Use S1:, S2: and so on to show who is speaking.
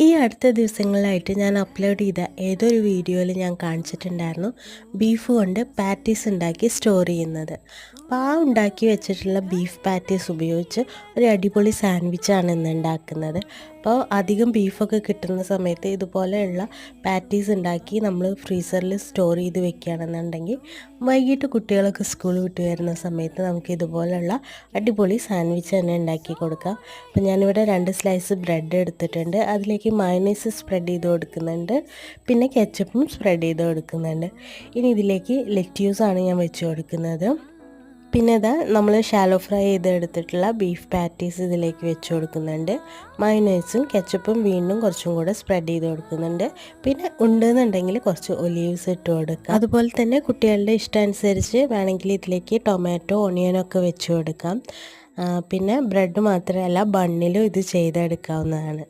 S1: ഈ അടുത്ത ദിവസങ്ങളിലായിട്ട് ഞാൻ അപ്ലോഡ് ചെയ്ത ഏതൊരു വീഡിയോയിൽ ഞാൻ കാണിച്ചിട്ടുണ്ടായിരുന്നു ബീഫ് കൊണ്ട് പാറ്റീസ് ഉണ്ടാക്കി സ്റ്റോർ ചെയ്യുന്നത്. അപ്പോൾ ആ ഉണ്ടാക്കി വെച്ചിട്ടുള്ള ബീഫ് പാറ്റീസ് ഉപയോഗിച്ച് ഒരു അടിപൊളി സാൻഡ്വിച്ചാണ് ഇന്ന് ഉണ്ടാക്കുന്നത്. അപ്പോൾ അധികം ബീഫൊക്കെ കിട്ടുന്ന സമയത്ത് ഇതുപോലെയുള്ള പാറ്റീസ് ഉണ്ടാക്കി നമ്മൾ ഫ്രീസറിൽ സ്റ്റോർ ചെയ്ത് വെക്കുകയാണെന്നുണ്ടെങ്കിൽ വൈകിട്ട് കുട്ടികളൊക്കെ സ്കൂൾ വിട്ട് വരുന്ന സമയത്ത് നമുക്ക് ഇതുപോലെയുള്ള അടിപൊളി സാൻഡ്വിച്ച് തന്നെ ഉണ്ടാക്കി കൊടുക്കാം. അപ്പോൾ ഞാനിവിടെ 2 സ്ലൈസ് ബ്രെഡ് എടുത്തിട്ടുണ്ട്. അതിലേക്ക് മയോണൈസ് സ്പ്രെഡ് ചെയ്ത് കൊടുക്കുന്നുണ്ട്, പിന്നെ കെച്ചപ്പും സ്പ്രെഡ് ചെയ്ത് കൊടുക്കുന്നുണ്ട്. ഇനി ഇതിലേക്ക് ലെറ്റ്യൂസാണ് ഞാൻ വെച്ച് കൊടുക്കുന്നത്. പിന്നെ ഇതാ നമ്മൾ ഷാലോ ഫ്രൈ ചെയ്തെടുത്തിട്ടുള്ള ബീഫ് പാറ്റീസ് ഇതിലേക്ക് വെച്ച് കൊടുക്കുന്നുണ്ട്. മയോണൈസും കെച്ചപ്പും വീണ്ടും കുറച്ചും കൂടെ സ്പ്രെഡ് ചെയ്ത് കൊടുക്കുന്നുണ്ട്. പിന്നെ ഉണ്ടെന്നുണ്ടെങ്കിൽ കുറച്ച് ഒലീവ്സ് ഇട്ട് കൊടുക്കാം. അതുപോലെ തന്നെ കുട്ടികളുടെ ഇഷ്ടമനുസരിച്ച് വേണമെങ്കിൽ ഇതിലേക്ക് ടൊമാറ്റോ ഓണിയനൊക്കെ വെച്ച് കൊടുക്കാം. പിന്നെ ബ്രെഡ് മാത്രമല്ല ബണ്ണിലും ഇത് ചെയ്തെടുക്കാവുന്നതാണ്.